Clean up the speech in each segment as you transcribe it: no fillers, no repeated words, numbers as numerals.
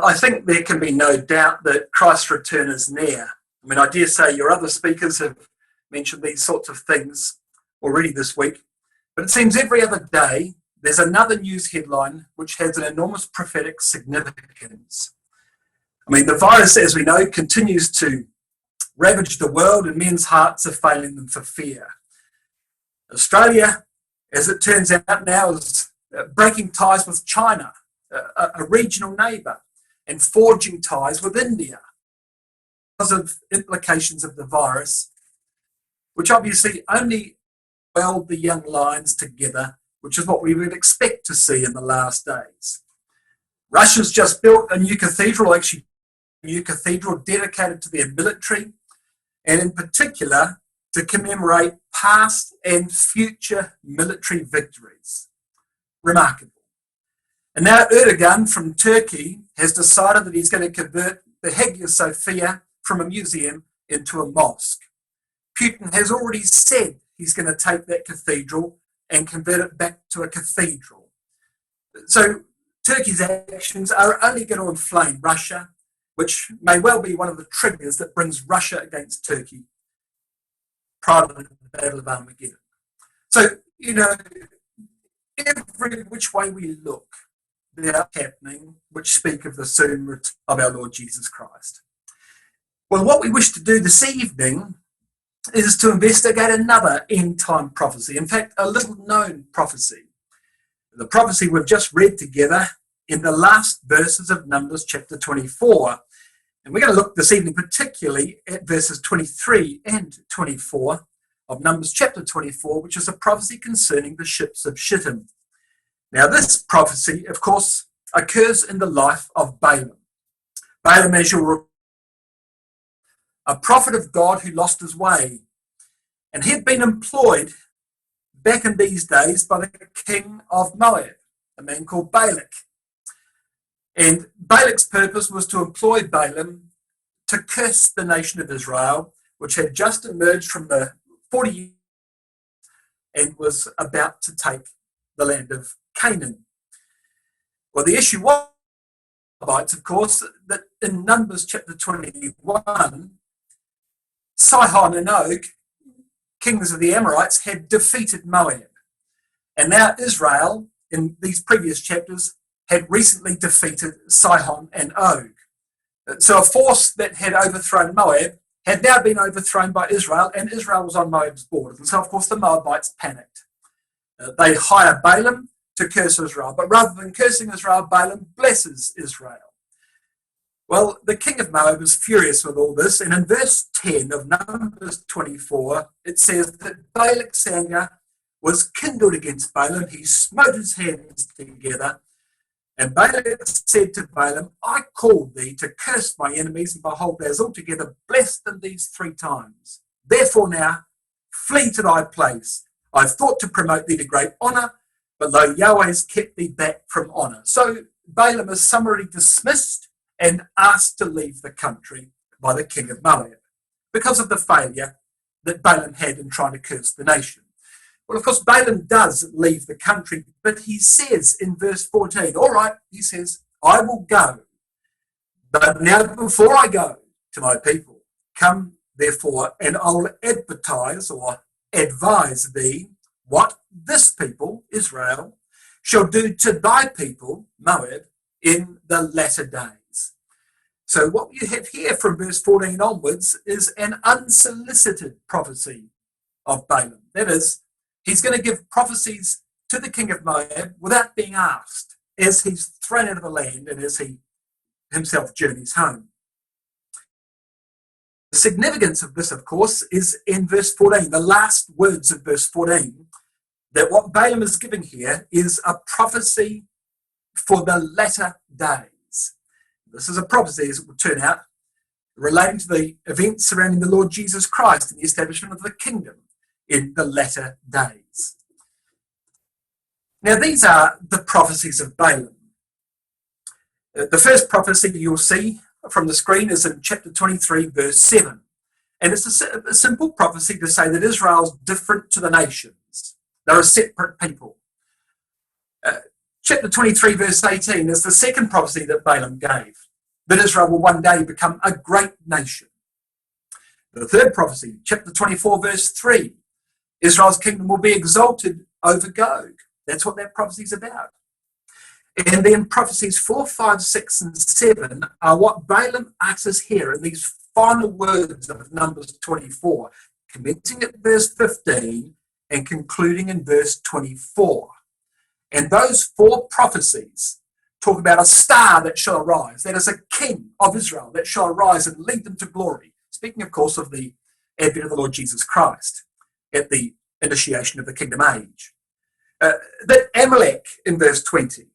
I think there can be no doubt that Christ's return is near. I mean, I dare say your other speakers have mentioned these sorts of things already this week, but it seems every other day there's another news headline which has an enormous prophetic significance. I mean, the virus, as we know, continues to ravage the world, and men's hearts are failing them for fear. Australia, as it turns out now, is breaking ties with China, a regional neighbour, and forging ties with India because of implications of the virus, which obviously only weld the young lions together, which is what we would expect to see in the last days. Russia's just built a new cathedral, actually a new cathedral dedicated to their military, and in particular to commemorate past and future military victories. Remarkable. And now Erdogan from Turkey has decided that he's going to convert the Hagia Sophia from a museum into a mosque. Putin has already said he's going to take that cathedral and convert it back to a cathedral. So Turkey's actions are only going to inflame Russia, which may well be one of the triggers that brings Russia against Turkey prior to the Battle of Armageddon. So, every which way we look, there are happening which speak of the soon return of our Lord Jesus Christ. Well, what we wish to do this evening is to investigate another end-time prophecy, in fact, a little-known prophecy. The prophecy we've just read together in the last verses of Numbers chapter 24. And we're going to look this evening particularly at verses 23 and 24 of Numbers chapter 24, which is a prophecy concerning the ships of Chittim. Now, this prophecy, of course, occurs in the life of Balaam. Balaam, as you'll recall, a prophet of God who lost his way. And he had been employed back in these days by the king of Moab, a man called Balak. And Balak's purpose was to employ Balaam to curse the nation of Israel, which had just emerged from the 40 years and was about to take the land of Canaan. Well, the issue was, of course, that in Numbers chapter 21, Sihon and Og, kings of the Amorites, had defeated Moab. And now Israel, in these previous chapters, had recently defeated Sihon and Og. So a force that had overthrown Moab had now been overthrown by Israel, and Israel was on Moab's borders. And so, of course, the Moabites panicked. They hire Balaam to curse Israel, but rather than cursing Israel, Balaam blesses Israel. Well, the king of Moab is furious with all this, and in verse 10 of Numbers 24, it says that Balak's anger was kindled against Balaam. He smote his hands together, and Balak said to Balaam, I called thee to curse my enemies, and behold, thou hast altogether blessed them these 3 times. Therefore now, flee to thy place. I thought to promote thee to great honour, but lo, Yahweh has kept thee back from honour. So Balaam is summarily dismissed and asked to leave the country by the king of Moab because of the failure that Balaam had in trying to curse the nation. Well, of course, Balaam does leave the country, but he says in verse 14, all right, he says, I will go. But now before I go to my people, come therefore, and I'll advertise or advise thee what this people, Israel, shall do to thy people, Moab, in the latter days. So what you have here from verse 14 onwards is an unsolicited prophecy of Balaam. That is, he's going to give prophecies to the king of Moab without being asked as he's thrown out of the land and as he himself journeys home. The significance of this, of course, is in verse 14, the last words of verse 14, that what Balaam is giving here is a prophecy for the latter days. This is a prophecy, as it will turn out, relating to the events surrounding the Lord Jesus Christ and the establishment of the kingdom in the latter days. Now, these are the prophecies of Balaam. The first prophecy you'll see from the screen is in chapter 23, verse 7. And it's a simple prophecy to say that Israel's different to the nations. They're a separate people. Chapter 23, verse 18 is the second prophecy that Balaam gave. that Israel will one day become a great nation. The third prophecy, chapter 24, verse 3, Israel's kingdom will be exalted over Gog. That's what that prophecy is about. And then prophecies 4, 5, 6, and 7 are what Balaam utters here in these final words of Numbers 24, commencing at verse 15 and concluding in verse 24. And those four prophecies talk about a star that shall arise, that is a king of Israel that shall arise and lead them to glory. Speaking, of course, of the advent of the Lord Jesus Christ at the initiation of the kingdom age. That Amalek, in verse 20,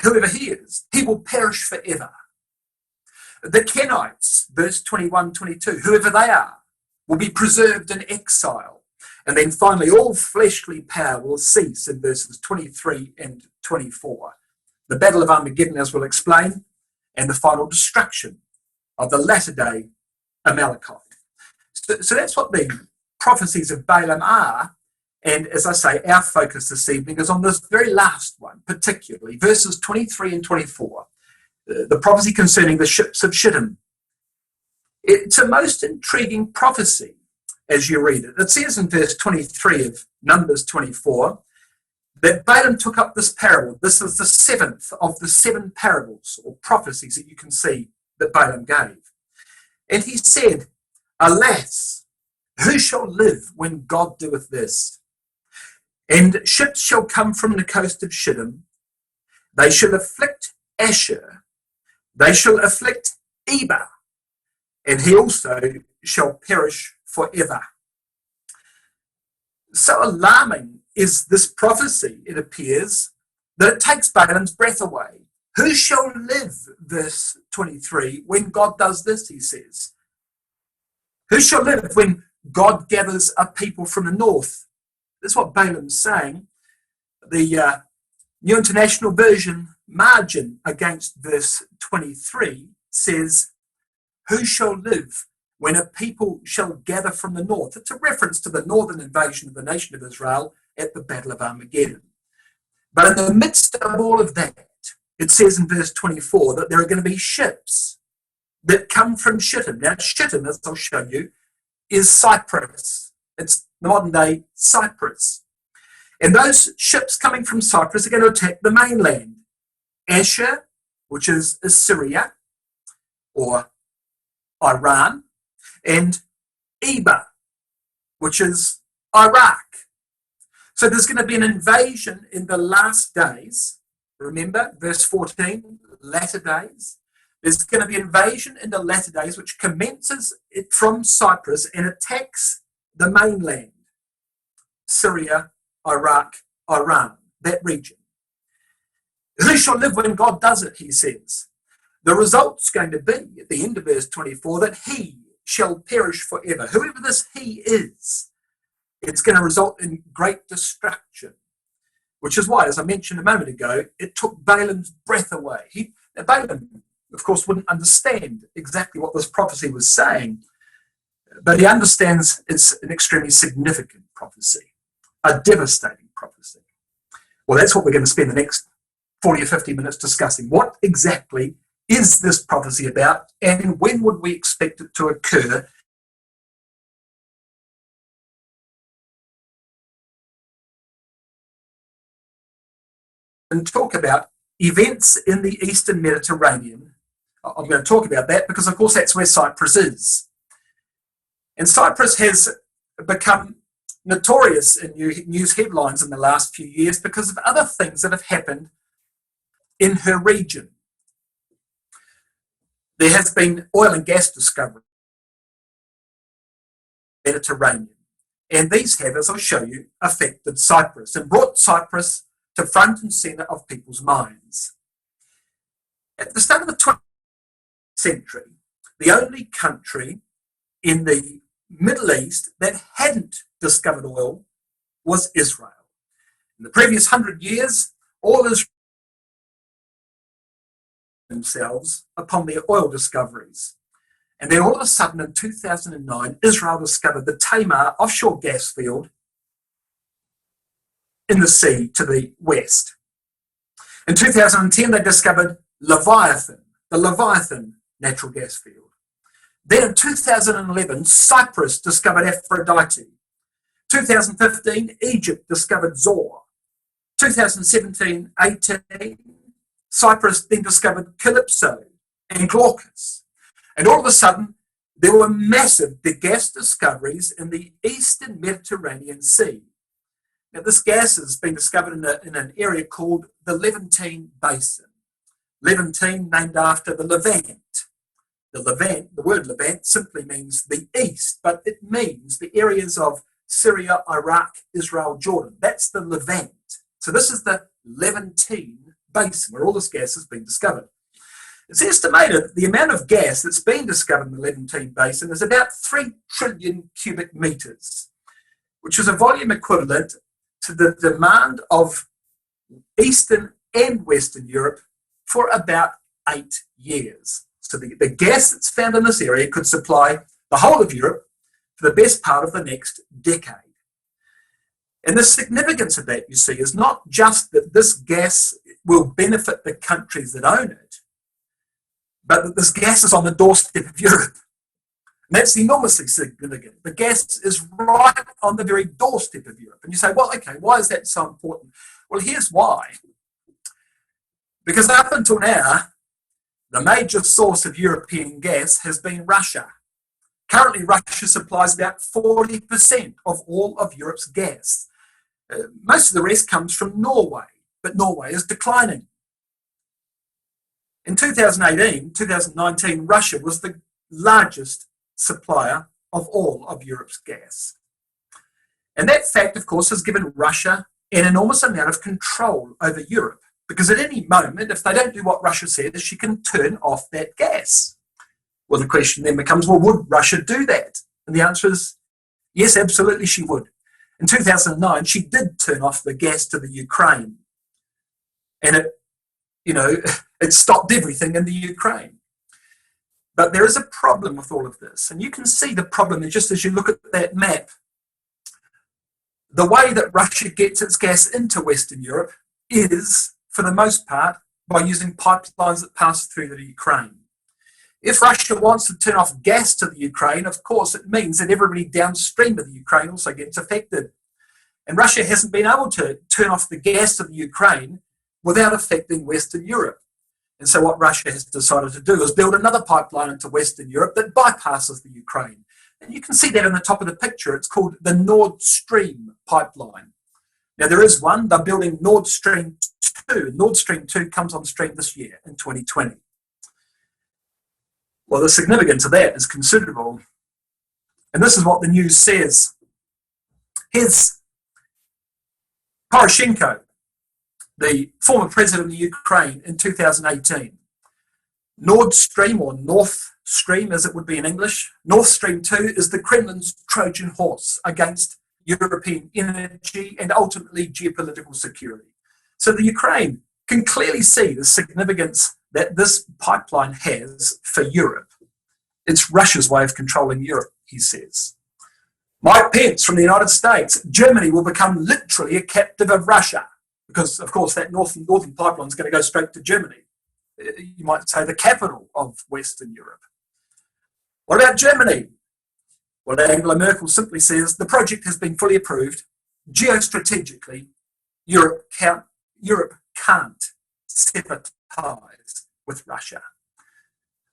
whoever he is, he will perish forever. The Canaanites, verse 21, 22, whoever they are, will be preserved in exile. And then finally, all fleshly power will cease in verses 23 and 24. The Battle of Armageddon, as we'll explain, and the final destruction of the latter-day Amalekite. So that's what the prophecies of Balaam are. And as I say, our focus this evening is on this very last one, particularly verses 23 and 24, the prophecy concerning the ships of Chittim. It's a most intriguing prophecy as you read it. It says in verse 23 of Numbers 24 that Balaam took up this parable. This is the seventh of the 7 parables or prophecies that you can see that Balaam gave. And he said, "Alas, who shall live when God doeth this? And ships shall come from the coast of Chittim. They shall afflict Asher. They shall afflict Eber. And he also shall perish forever." So alarming is this prophecy, it appears, that it takes Balaam's breath away. Who shall live, verse 23, when God does this, he says. Who shall live when God gathers a people from the north? That's what Balaam's saying. The New International Version margin against verse 23 says, "Who shall live when a people shall gather from the north?" It's a reference to the northern invasion of the nation of Israel at the Battle of Armageddon. But in the midst of all of that, it says in verse 24 that there are going to be ships that come from Chittim. Now, Chittim, as I'll show you, is Cyprus. It's the modern day Cyprus. And those ships coming from Cyprus are going to attack the mainland. Asher, which is Assyria or Iran, and Eber, which is Iraq. So there's going to be an invasion in the last days. Remember, verse 14, latter days. There's going to be an invasion in the latter days which commences from Cyprus and attacks the mainland, Syria, Iraq, Iran, that region. Who shall live when God does it, he says. The result's going to be, at the end of verse 24, that he shall perish forever. Whoever this he is, it's going to result in great destruction, which is why, as I mentioned a moment ago, it took Balaam's breath away. Balaam, of course, wouldn't understand exactly what this prophecy was saying, but he understands it's an extremely significant prophecy, a devastating prophecy. Well, that's what we're going to spend the next 40 or 50 minutes discussing. What exactly is this prophecy about, and when would we expect it to occur? And talk about events in the Eastern Mediterranean. I'm going to talk about that because, of course, that's where Cyprus is. And Cyprus has become notorious in news headlines in the last few years because of other things that have happened in her region. There has been oil and gas discovery in the Mediterranean. And these have, as I'll show you, affected Cyprus and brought Cyprus to front and centre of people's minds. At the start of the 20th century, the only country in the Middle East that hadn't discovered oil was Israel. In the previous 100 years, all Israel themselves upon their oil discoveries. And then all of a sudden in 2009, Israel discovered the Tamar offshore gas field in the sea to the west. In 2010, they discovered Leviathan, the Leviathan natural gas field. Then in 2011, Cyprus discovered Aphrodite. 2015, Egypt discovered Zor. 2017-18, Cyprus then discovered Calypso and Glaucus. And all of a sudden, there were massive gas discoveries in the eastern Mediterranean Sea. Now, this gas has been discovered in an area called the Levantine Basin. Levantine, named after the Levant. The word Levant simply means the east, but it means the areas of Syria, Iraq, Israel, Jordan. That's the Levant. So this is the Levantine Basin, where all this gas has been discovered. It's estimated the amount of gas that's been discovered in the Levantine Basin is about 3 trillion cubic meters, which is a volume equivalent to the demand of Eastern and Western Europe for about 8 years. So the gas that's found in this area could supply the whole of Europe for the best part of the next decade. And the significance of that, you see, is not just that this gas will benefit the countries that own it, but that this gas is on the doorstep of Europe. And that's enormously significant. The gas is right on the very doorstep of Europe. And you say, well, okay, why is that so important? Well, here's why. Because up until now, the major source of European gas has been Russia. Currently, Russia supplies about 40% of all of Europe's gas. Most of the rest comes from Norway, but Norway is declining. In 2019, Russia was the largest supplier of all of Europe's gas. And that fact, of course, has given Russia an enormous amount of control over Europe, because at any moment, if they don't do what Russia says, she can turn off that gas. Well, the question then becomes, well, would Russia do that? And the answer is, yes, absolutely she would. In 2009, she did turn off the gas to the Ukraine. And it stopped everything in the Ukraine. But there is a problem with all of this. And you can see the problem just as you look at that map. The way that Russia gets its gas into Western Europe is, for the most part, by using pipelines that pass through the Ukraine. If Russia wants to turn off gas to the Ukraine, of course, it means that everybody downstream of the Ukraine also gets affected. And Russia hasn't been able to turn off the gas to the Ukraine without affecting Western Europe. And so what Russia has decided to do is build another pipeline into Western Europe that bypasses the Ukraine. And you can see that in the top of the picture. It's called the Nord Stream pipeline. Now, there is one. They're building Nord Stream 2. Nord Stream 2 comes on stream this year in 2020. Well, the significance of that is considerable. And this is what the news says. Here's Poroshenko, the former president of Ukraine in 2018. Nord Stream, or North Stream as it would be in English, Nord Stream 2 is the Kremlin's Trojan horse against European energy and ultimately geopolitical security. So the Ukraine can clearly see the significance that this pipeline has for Europe. It's Russia's way of controlling Europe, he says. Mike Pence from the United States, Germany will become literally a captive of Russia, because, of course, that northern pipeline is going to go straight to Germany. You might say the capital of Western Europe. What about Germany? Well, Angela Merkel simply says the project has been fully approved. Geostrategically, Europe can't sever ties with Russia.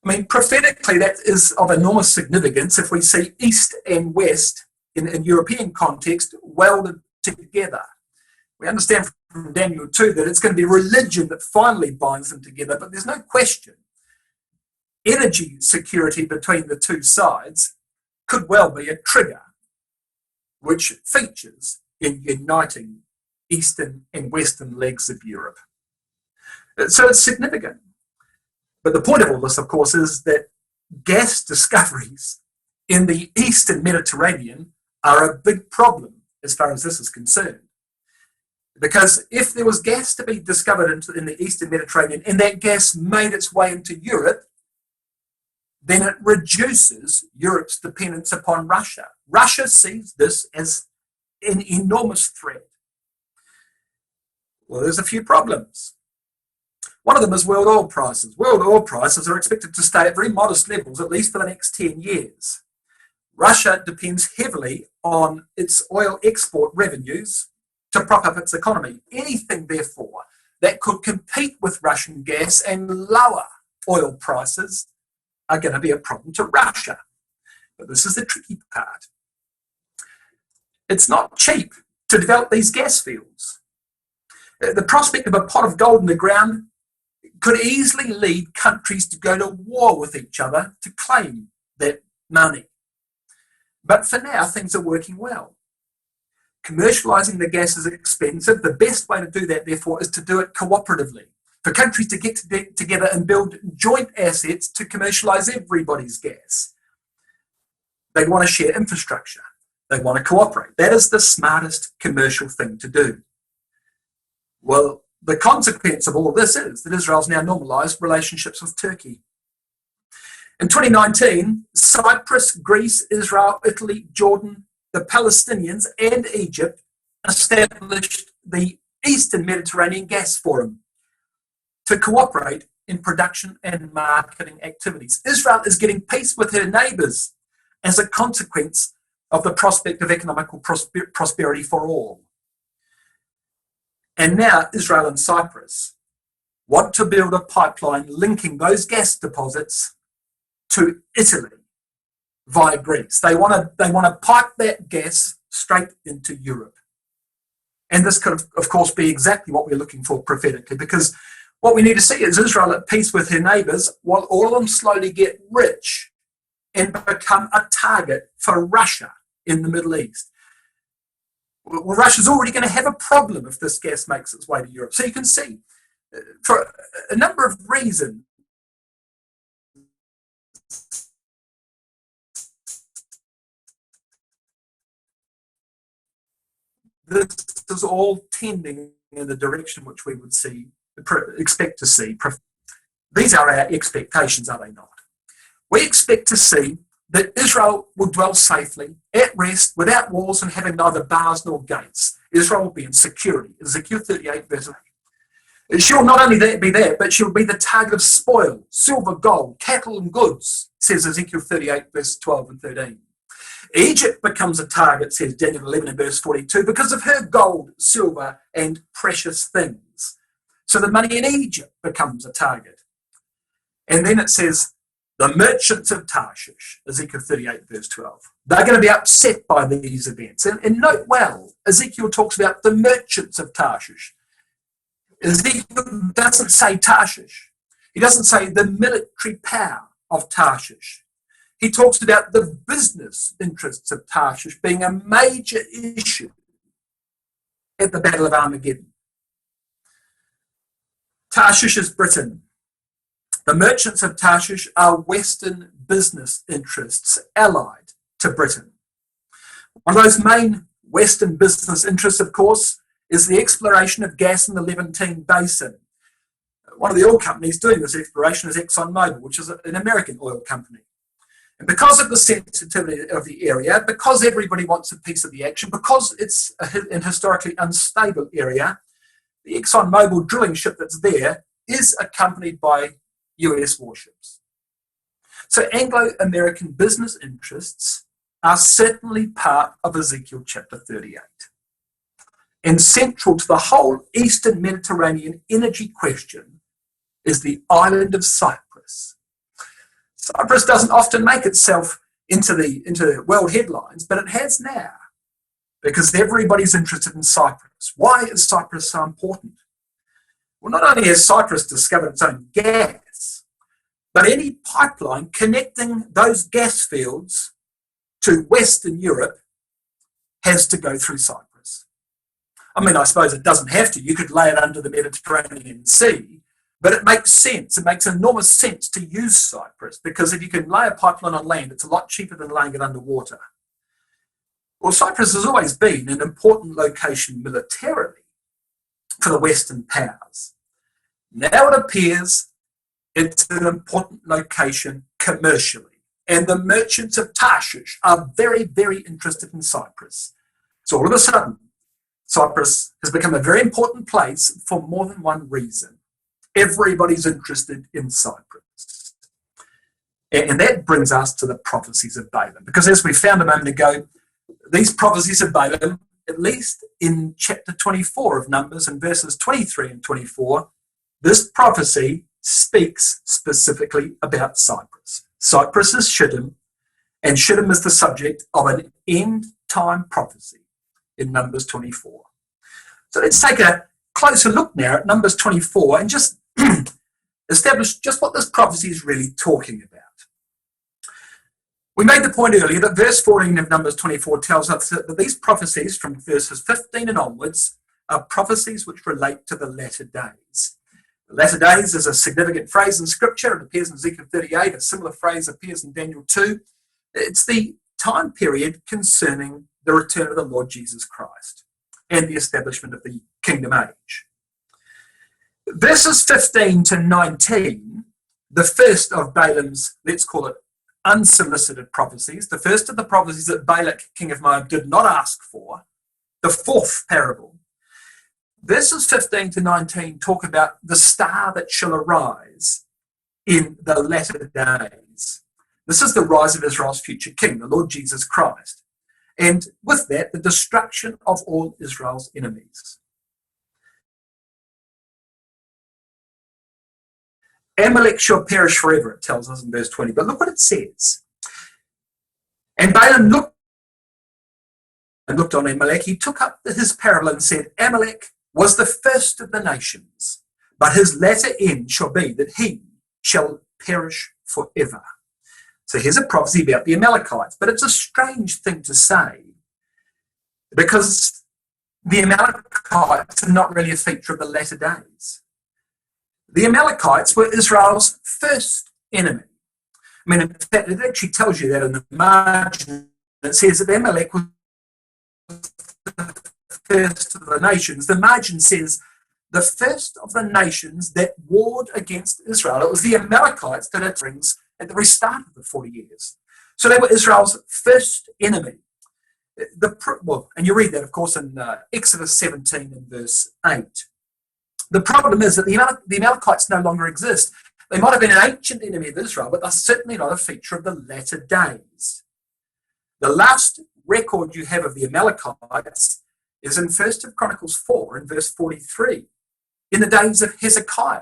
I mean, prophetically, that is of enormous significance if we see East and West in European context welded together. We understand from Daniel 2 that it's going to be religion that finally binds them together, but there's no question. Energy security between the two sides could well be a trigger which features in uniting Eastern and Western legs of Europe. So it's significant. But the point of all this, of course, is that gas discoveries in the Eastern Mediterranean are a big problem as far as this is concerned. Because if there was gas to be discovered in the Eastern Mediterranean and that gas made its way into Europe, then it reduces Europe's dependence upon Russia. Russia sees this as an enormous threat. Well, there's a few problems. One of them is world oil prices. World oil prices are expected to stay at very modest levels, at least for the next 10 years. Russia depends heavily on its oil export revenues to prop up its economy. Anything, therefore, that could compete with Russian gas and lower oil prices are going to be a problem to Russia. But this is the tricky part. It's not cheap to develop these gas fields. The prospect of a pot of gold in the ground could easily lead countries to go to war with each other to claim that money. But for now, things are working well. Commercialising the gas is expensive. The best way to do that, therefore, is to do it cooperatively. For countries to get together and build joint assets to commercialise everybody's gas. They want to share infrastructure. They want to cooperate. That is the smartest commercial thing to do. Well, the consequence of all of this is that Israel's now normalised relationships with Turkey. In 2019, Cyprus, Greece, Israel, Italy, Jordan, the Palestinians and Egypt established the Eastern Mediterranean Gas Forum to cooperate in production and marketing activities. Israel is getting peace with her neighbours as a consequence of the prospect of economical prosperity for all. And now Israel and Cyprus want to build a pipeline linking those gas deposits to Italy via Greece. They want to pipe that gas straight into Europe. And this could, of course, be exactly what we're looking for prophetically, because what we need to see is Israel at peace with her neighbours while all of them slowly get rich and become a target for Russia in the Middle East. Well, Russia's already going to have a problem if this gas makes its way to Europe. So you can see, for a number of reasons, this is all tending in the direction which we would expect to see. These are our expectations, are they not? We expect to see that Israel will dwell safely, at rest, without walls and having neither bars nor gates. Israel will be in security. Ezekiel 38, verse 8. She'll not only be there, but she'll be the target of spoil, silver, gold, cattle and goods, says Ezekiel 38, verse 12 and 13. Egypt becomes a target, says Daniel 11 and verse 42, because of her gold, silver, and precious things. So the money in Egypt becomes a target. And then it says, the merchants of Tarshish, Ezekiel 38, verse 12. They're going to be upset by these events. And note well, Ezekiel talks about the merchants of Tarshish. Ezekiel doesn't say Tarshish. He doesn't say the military power of Tarshish. He talks about the business interests of Tarshish being a major issue at the Battle of Armageddon. Tarshish is Britain. The merchants of Tarshish are Western business interests allied to Britain. One of those main Western business interests, of course, is the exploration of gas in the Levantine Basin. One of the oil companies doing this exploration is ExxonMobil, which is an American oil company. And because of the sensitivity of the area, because everybody wants a piece of the action, because it's an historically unstable area, the ExxonMobil drilling ship that's there is accompanied by US warships. So Anglo-American business interests are certainly part of Ezekiel chapter 38. And central to the whole Eastern Mediterranean energy question is the island of Cyprus. Cyprus doesn't often make itself into world headlines, but it has now, because everybody's interested in Cyprus. Why is Cyprus so important? Well, not only has Cyprus discovered its own gas, but any pipeline connecting those gas fields to Western Europe has to go through Cyprus. I mean, I suppose it doesn't have to. You could lay it under the Mediterranean Sea, but it makes sense. It makes enormous sense to use Cyprus, because if you can lay a pipeline on land, it's a lot cheaper than laying it underwater. Well, Cyprus has always been an important location militarily for the Western powers. Now it appears it's an important location commercially, and the merchants of Tarshish are very, very interested in Cyprus. So all of a sudden, Cyprus has become a very important place for more than one reason. Everybody's interested in Cyprus. And that brings us to the prophecies of Balaam. Because as we found a moment ago, these prophecies of Balaam, at least in chapter 24 of Numbers and verses 23 and 24, this prophecy speaks specifically about Cyprus. Cyprus is Chittim, and Chittim is the subject of an end-time prophecy in Numbers 24. So let's take a closer look now at Numbers 24 and just establish just what this prophecy is really talking about. We made the point earlier that verse 14 of Numbers 24 tells us that these prophecies from verses 15 and onwards are prophecies which relate to the latter days. The latter days is a significant phrase in Scripture. It appears in Ezekiel 38. A similar phrase appears in Daniel 2. It's the time period concerning the return of the Lord Jesus Christ and the establishment of the kingdom age. Verses 15 to 19, the first of Balaam's, let's call it, unsolicited prophecies, the first of the prophecies that Balak, king of Moab, did not ask for, the fourth parable. Verses 15 to 19 talk about the star that shall arise in the latter days. This is the rise of Israel's future king, the Lord Jesus Christ. And with that, the destruction of all Israel's enemies. Amalek shall perish forever, it tells us in verse 20. But look what it says. And Balaam looked on Amalek. He took up his parable and said, Amalek was the first of the nations, but his latter end shall be that he shall perish forever. So here's a prophecy about the Amalekites, but it's a strange thing to say because the Amalekites are not really a feature of the latter days. The Amalekites were Israel's first enemy. I mean, in fact, it actually tells you that in the margin. It says that Amalek was the first of the nations. The margin says the first of the nations that warred against Israel. It was the Amalekites that it brings at the restart of the 40 years. So they were Israel's first enemy. And you read that, of course, in Exodus 17 and verse 8. The problem is that the Amalekites no longer exist. They might have been an ancient enemy of Israel, but they're certainly not a feature of the latter days. The last record you have of the Amalekites is in 1 Chronicles 4 and verse 43. In the days of Hezekiah,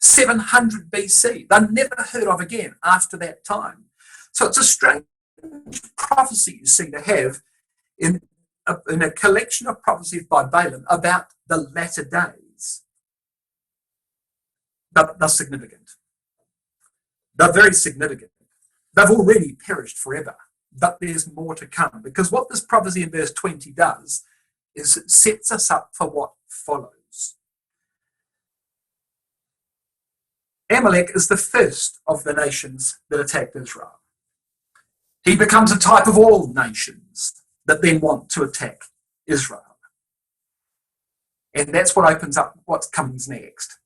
700 BC. They're never heard of again after that time. So it's a strange prophecy you seem to have in a collection of prophecies by Balaam about the latter days. But they're significant. They're very significant. They've already perished forever, but there's more to come. Because what this prophecy in verse 20 does is it sets us up for what follows. Amalek is the first of the nations that attacked Israel. He becomes a type of all nations that then want to attack Israel. And that's what opens up what comes next.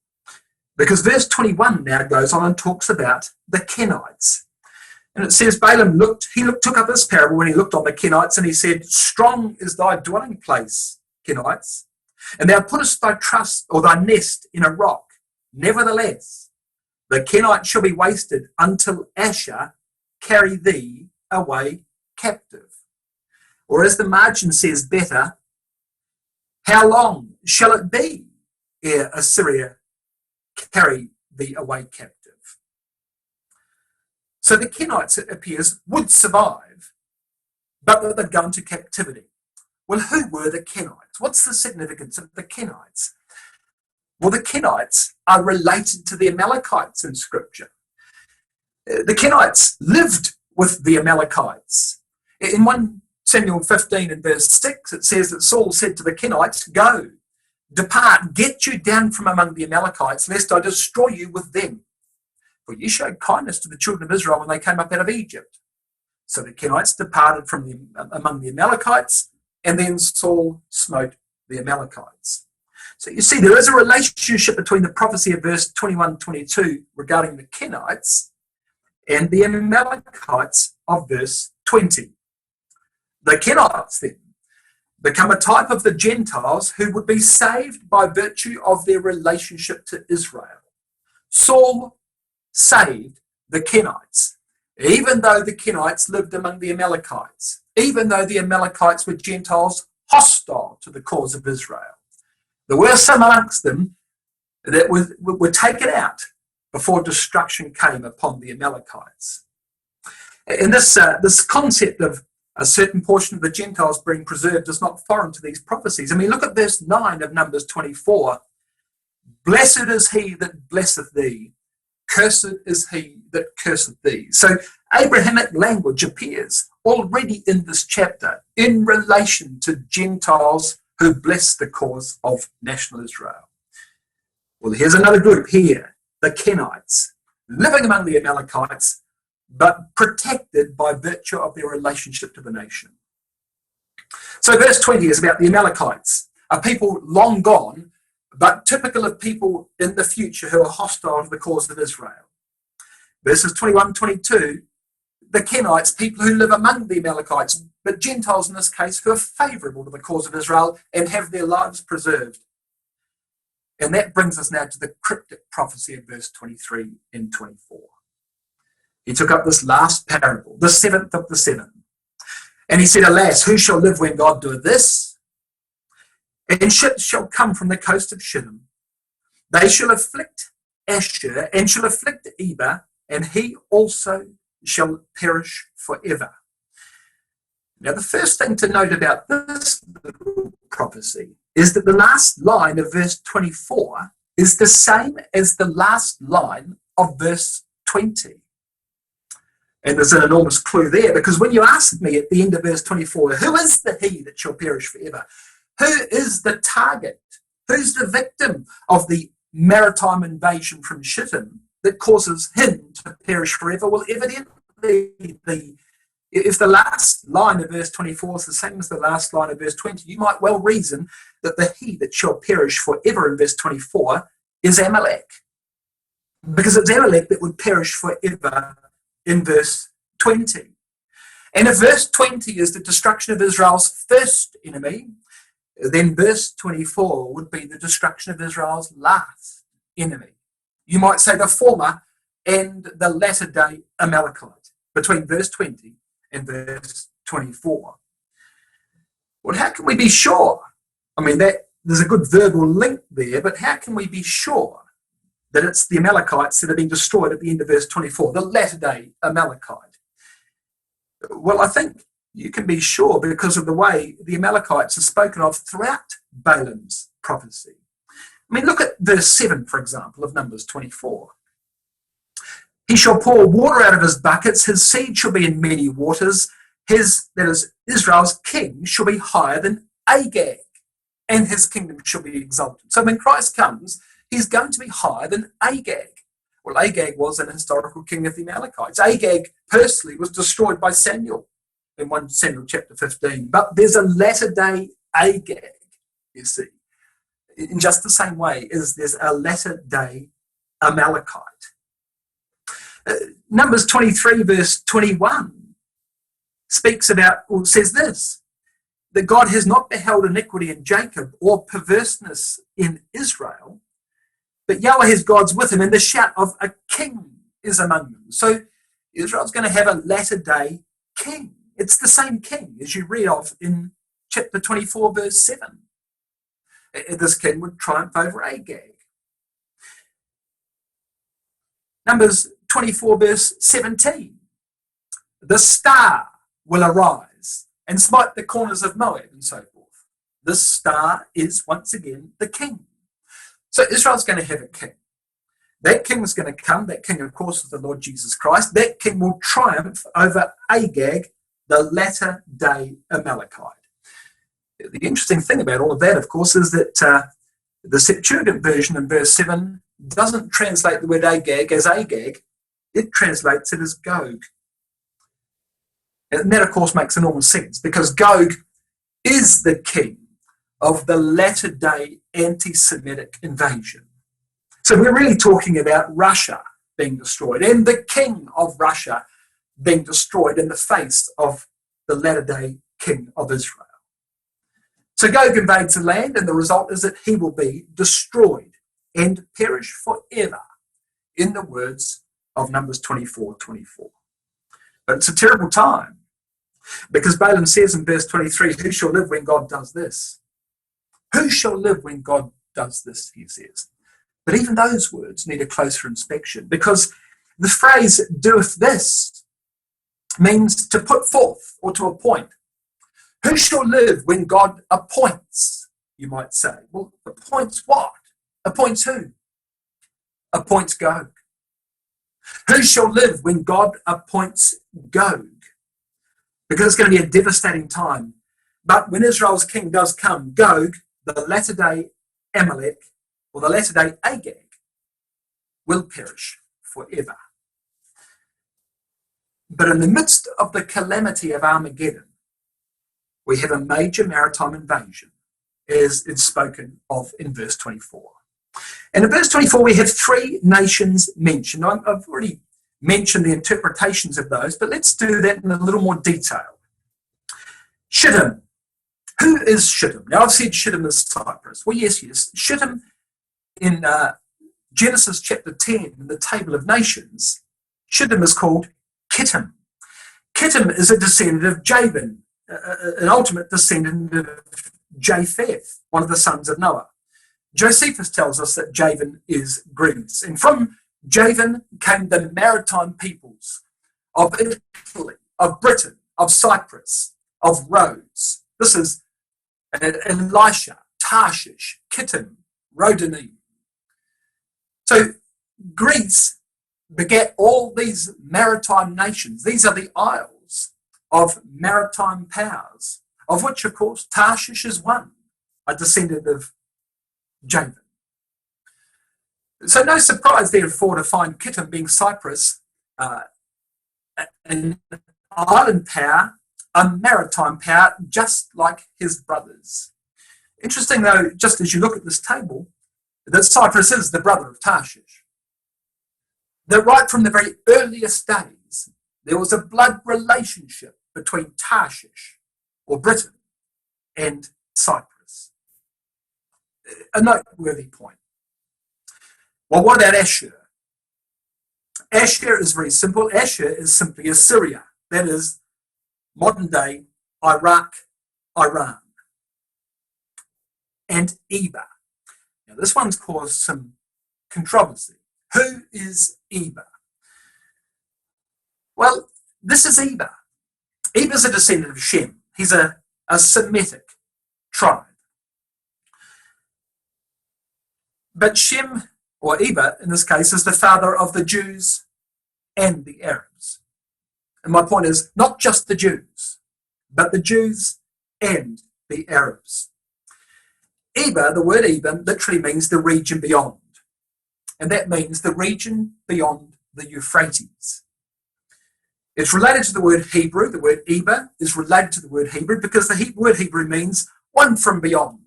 Because verse 21 now goes on and talks about the Canaanites. And it says, Balaam took up this parable when he looked on the Canaanites, and he said, strong is thy dwelling place, Canaanites, and thou puttest thy trust or thy nest in a rock. Nevertheless, the Canaanites shall be wasted until Asher carry thee away captive. Or as the margin says better, how long shall it be ere Assyria carry thee away captive? So the Kenites, it appears, would survive, but they'd go into captivity. Well, who were the Kenites? What's the significance of the Kenites? Well, the Kenites are related to the Amalekites in Scripture. The Kenites lived with the Amalekites. In 1 Samuel 15 and verse 6, it says that Saul said to the Kenites, go, depart, get you down from among the Amalekites, lest I destroy you with them. For you showed kindness to the children of Israel when they came up out of Egypt. So the Kenites departed from among the Amalekites, and then Saul smote the Amalekites. So you see, there is a relationship between the prophecy of verse 21-22 regarding the Kenites and the Amalekites of verse 20. The Kenites then, become a type of the Gentiles who would be saved by virtue of their relationship to Israel. Saul saved the Kenites, even though the Kenites lived among the Amalekites, even though the Amalekites were Gentiles hostile to the cause of Israel. There were some amongst them that were taken out before destruction came upon the Amalekites. And this concept of a certain portion of the Gentiles being preserved is not foreign to these prophecies. I mean, look at verse 9 of Numbers 24. Blessed is he that blesseth thee, cursed is he that curseth thee. So Abrahamic language appears already in this chapter in relation to Gentiles who bless the cause of national Israel. Well, here's another group here, the Kenites, living among the Amalekites, but protected by virtue of their relationship to the nation. So verse 20 is about the Amalekites, a people long gone, but typical of people in the future who are hostile to the cause of Israel. Verses 21 and 22, the Kenites, people who live among the Amalekites, but Gentiles in this case who are favourable to the cause of Israel and have their lives preserved. And that brings us now to the cryptic prophecy of verse 23 and 24. He took up this last parable, the seventh of the seven. And he said, Alas, who shall live when God doeth this? And ships shall come from the coast of Chittim. They shall afflict Asher and shall afflict Eber, and he also shall perish forever. Now, the first thing to note about this little prophecy is that the last line of verse 24 is the same as the last line of verse 20. And there's an enormous clue there, because when you ask me at the end of verse 24, who is the he that shall perish forever? Who is the target? Who's the victim of the maritime invasion from Chittim that causes him to perish forever? Well, evidently, if the last line of verse 24 is the same as the last line of verse 20, you might well reason that the he that shall perish forever in verse 24 is Amalek. Because it's Amalek that would perish forever in verse 20. And if verse 20 is the destruction of Israel's first enemy, then verse 24 would be the destruction of Israel's last enemy. You might say the former and the latter day Amalekite, between verse 20 and verse 24. Well, how can we be sure? I mean, there's a good verbal link there, but how can we be sure that it's the Amalekites that have been destroyed at the end of verse 24, the latter day Amalekite? Well, I think you can be sure because of the way the Amalekites are spoken of throughout Balaam's prophecy. I mean, look at verse 7, for example, of Numbers 24. He shall pour water out of his buckets, his seed shall be in many waters, that is, Israel's king shall be higher than Agag, and his kingdom shall be exalted. So when Christ comes, he's going to be higher than Agag. Well, Agag was an historical king of the Amalekites. Agag personally was destroyed by Samuel in 1 Samuel chapter 15. But there's a latter day Agag, you see, in just the same way as there's a latter day Amalekite. Numbers 23 verse 21 speaks about, or says this, that God has not beheld iniquity in Jacob or perverseness in Israel, but Yahweh his God's with him, and the shout of a king is among them. So Israel's going to have a latter day king. It's the same king as you read of in chapter 24 verse 7. This king would triumph over Agag. Numbers 24 verse 17. The star will arise and smite the corners of Moab, and so forth. This star is once again the king. So Israel's going to have a king. That king is going to come. That king, of course, is the Lord Jesus Christ. That king will triumph over Agag, the latter day Amalekite. The interesting thing about all of that, of course, is that the Septuagint version in verse 7 doesn't translate the word Agag as Agag. It translates it as Gog. And that, of course, makes enormous sense because Gog is the king of the latter day anti-Semitic invasion. So we're really talking about Russia being destroyed and the king of Russia being destroyed in the face of the latter day king of Israel. So Gog invades the land, and the result is that he will be destroyed and perish forever, in the words of Numbers 24:24. But it's a terrible time, because Balaam says in verse 23, who shall live when God does this? Who shall live when God does this, he says. But even those words need a closer inspection, because the phrase doeth this means to put forth or to appoint. Who shall live when God appoints, you might say? Well, appoints what? Appoints who? Appoints Gog. Who shall live when God appoints Gog? Because it's going to be a devastating time. But when Israel's king does come, Gog, the latter-day Amalek, or the latter-day Agag, will perish forever. But in the midst of the calamity of Armageddon, we have a major maritime invasion, as it's spoken of in verse 24. And in verse 24, we have three nations mentioned. I've already mentioned the interpretations of those, but let's do that in a little more detail. Chittim. Who is Chittim? Now, I've said Chittim is Cyprus. Well, yes. Chittim in Genesis chapter 10, in the Table of Nations, Chittim is called Chittim. Chittim is a descendant of Javan, an ultimate descendant of Japheth, one of the sons of Noah. Josephus tells us that Javan is Greece, and from Javan came the maritime peoples of Italy, of Britain, of Cyprus, of Rhodes. This is Elisha, Tarshish, Chittim, Rhodanine. So Greece begat all these maritime nations. These are the isles of maritime powers, of which, of course, Tarshish is one, a descendant of Javan. So no surprise, therefore, to find Chittim being Cyprus, an island power, a maritime power, just like his brothers. Interesting, though, just as you look at this table, that Cyprus is the brother of Tarshish. That right from the very earliest days, there was a blood relationship between Tarshish, or Britain, and Cyprus. A noteworthy point. Well, what about Ashur? Ashur is very simple. Ashur is simply Assyria. That is modern-day Iraq, Iran. And Eber. Now, this one's caused some controversy. Who is Eber? Well, this is Eber. Eber's a descendant of Shem. He's a Semitic tribe. But Shem, or Eber in this case, is the father of the Jews and the Arabs. And my point is, not just the Jews, but the Jews and the Arabs. Eber, the word Eber, literally means the region beyond. And that means the region beyond the Euphrates. It's related to the word Hebrew. The word Eber is related to the word Hebrew because the word Hebrew means one from beyond,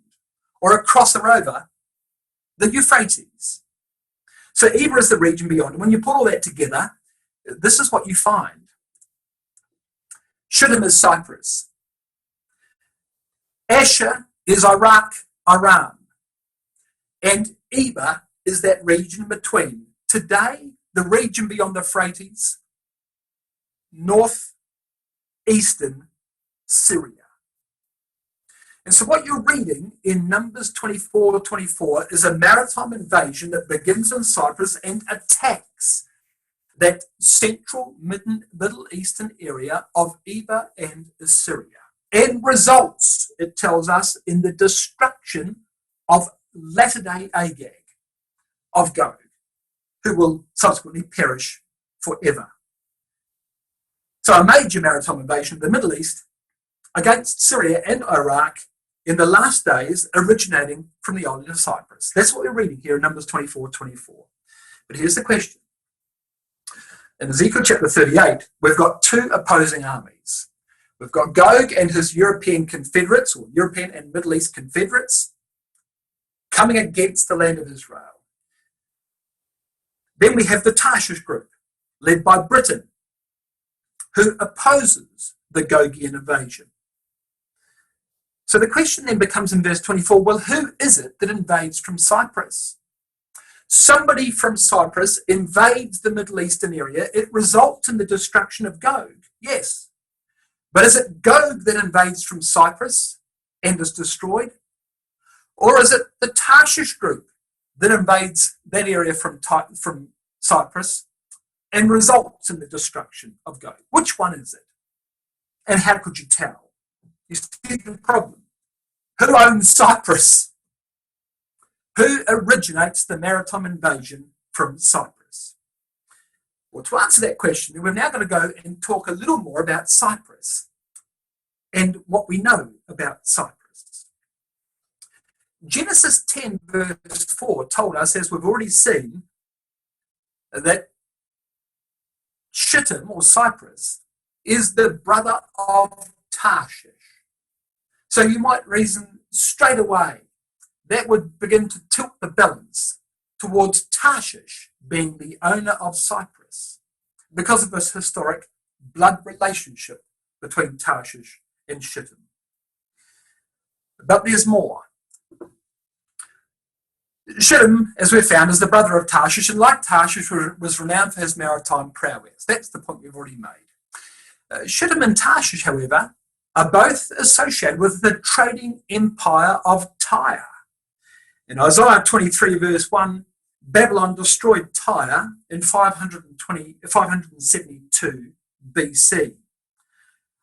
or a crosser over the Euphrates. So Eber is the region beyond. And when you put all that together, this is what you find. Chittim is Cyprus. Ashur is Iraq, Iran. And Eber is that region between. Today, the region beyond the Euphrates, northeastern Syria. And so what you're reading in Numbers 24:24 is a maritime invasion that begins in Cyprus and attacks that central Middle Eastern area of Eber and Assyria. And results, it tells us, in the destruction of latter-day Agag, of Gog, who will subsequently perish forever. So a major maritime invasion of the Middle East against Syria and Iraq in the last days, originating from the island of Cyprus. That's what we're reading here in Numbers 24:24. But here's the question. In Ezekiel chapter 38, we've got two opposing armies. We've got Gog and his European confederates, or European and Middle East confederates, coming against the land of Israel. Then we have the Tarshish group, led by Britain, who opposes the Gogian invasion. So the question then becomes in verse 24, well, who is it that invades from Cyprus? Somebody from Cyprus invades the Middle Eastern area. It results in the destruction of Gog, yes. But is it Gog that invades from Cyprus and is destroyed? Or is it the Tarshish group that invades that area from Cyprus and results in the destruction of Gog? Which one is it? And how could you tell? You see the problem. Who owns Cyprus? Who originates the maritime invasion from Cyprus? Well, to answer that question, we're now going to go and talk a little more about Cyprus and what we know about Cyprus. Genesis 10 verse 4 told us, as we've already seen, that Chittim, or Cyprus, is the brother of Tarshish. So you might reason straight away that would begin to tilt the balance towards Tarshish being the owner of Cyprus because of this historic blood relationship between Tarshish and Chittim. But there's more. Chittim, as we've found, is the brother of Tarshish, and like Tarshish was renowned for his maritime prowess. That's the point we've already made. Chittim and Tarshish, however, are both associated with the trading empire of Tyre. In Isaiah 23 verse 1, Babylon destroyed Tyre in 572 BC.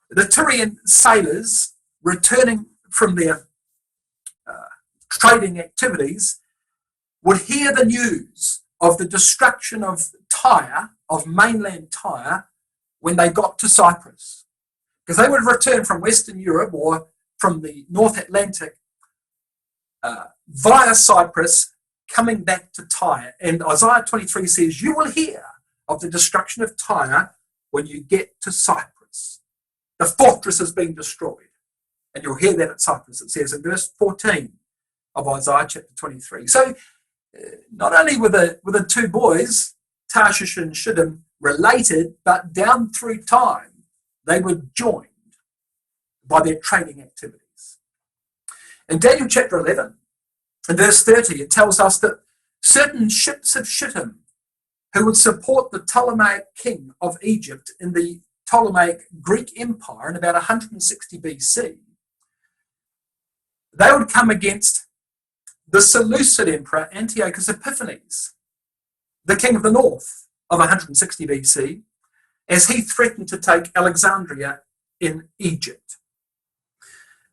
The Tyrian sailors, returning from their trading activities, would hear the news of the destruction of Tyre, of mainland Tyre, when they got to Cyprus. Because they would return from Western Europe or from the North Atlantic via Cyprus, coming back to Tyre. And Isaiah 23 says, you will hear of the destruction of Tyre when you get to Cyprus. The fortress has been destroyed. And you'll hear that at Cyprus, it says in verse 14 of Isaiah chapter 23. So not only were the two boys, Tarshish and Chittim, related, but down through time, they were joined by their trading activities. In Daniel chapter 11, in verse 30, it tells us that certain ships of Chittim, who would support the Ptolemaic king of Egypt in the Ptolemaic Greek Empire in about 160 BC, they would come against the Seleucid emperor Antiochus Epiphanes, the king of the north of 160 BC, as he threatened to take Alexandria in Egypt.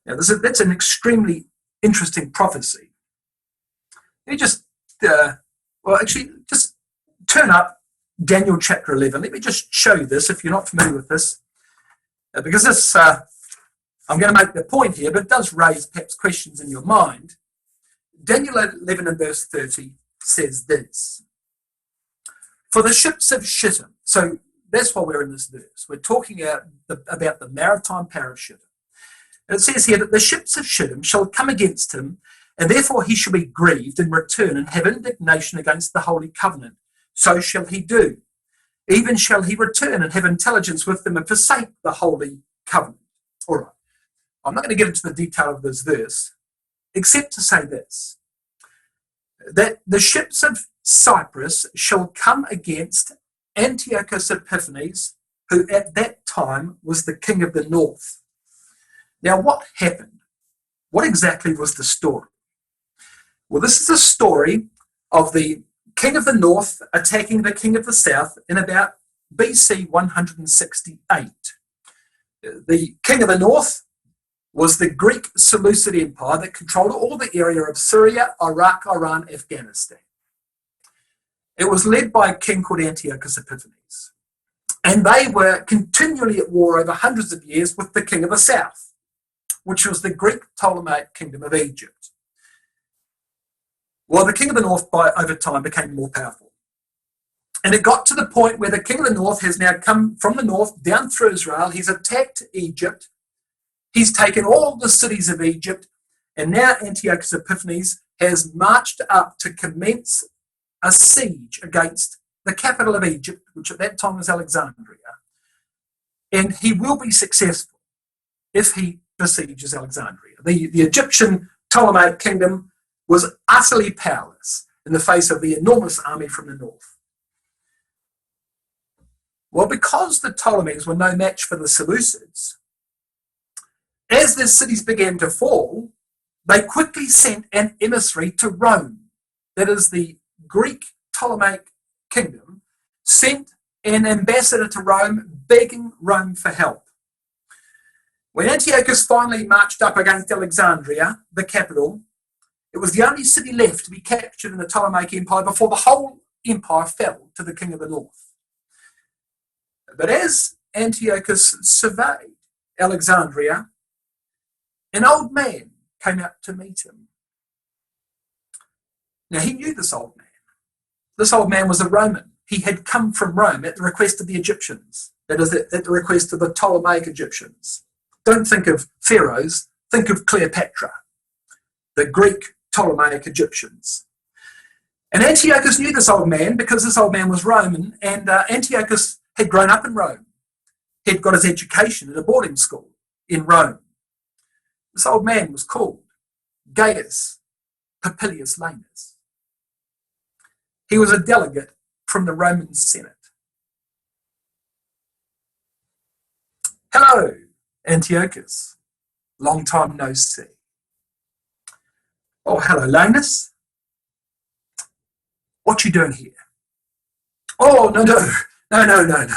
Now, that's an extremely interesting prophecy. Let me just turn up Daniel chapter 11. Let me just show you this if you're not familiar with this, because this, I'm going to make the point here, but it does raise perhaps questions in your mind. Daniel 11 and verse 30 says this: for the ships of Chittim, so that's why we're in this verse. We're talking about the maritime power of Chittim. And it says here that the ships of Chittim shall come against him, and therefore he shall be grieved and return and have indignation against the holy covenant. So shall he do. Even shall he return and have intelligence with them and forsake the holy covenant. All right. I'm not going to get into the detail of this verse, except to say this, that the ships of Cyprus shall come against Antiochus Epiphanes, who at that time was the king of the north. Now, what happened? What exactly was the story? Well, this is a story of the king of the north attacking the king of the south in about BC 168. The king of the north was the Greek Seleucid Empire that controlled all the area of Syria, Iraq, Iran, Afghanistan. It was led by a king called Antiochus Epiphanes. And they were continually at war over hundreds of years with the king of the south, which was the Greek Ptolemaic kingdom of Egypt. Well, the king of the north, over time, became more powerful. And it got to the point where the king of the north has now come from the north down through Israel. He's attacked Egypt. He's taken all the cities of Egypt. And now Antiochus Epiphanes has marched up to commence a siege against the capital of Egypt, which at that time was Alexandria. And he will be successful if he besieges Alexandria. The Egyptian Ptolemaic kingdom was utterly powerless in the face of the enormous army from the north. Well, because the Ptolemies were no match for the Seleucids, as their cities began to fall, they quickly sent an emissary to Rome. That is, the Greek Ptolemaic kingdom sent an ambassador to Rome begging Rome for help. When Antiochus finally marched up against Alexandria, the capital, it was the only city left to be captured in the Ptolemaic Empire before the whole empire fell to the king of the north. But as Antiochus surveyed Alexandria, an old man came out to meet him. Now, he knew this old man. This old man was a Roman. He had come from Rome at the request of the Egyptians, that is, at the request of the Ptolemaic Egyptians. Don't think of pharaohs, think of Cleopatra, the Greek Ptolemaic Egyptians. And Antiochus knew this old man because this old man was Roman, and Antiochus had grown up in Rome. He'd got his education at a boarding school in Rome. This old man was called Gaius Papilius Lanus. He was a delegate from the Roman Senate. Hello, Antiochus. Long time no see. Oh, hello, Lanus. What you doing here? Oh, no.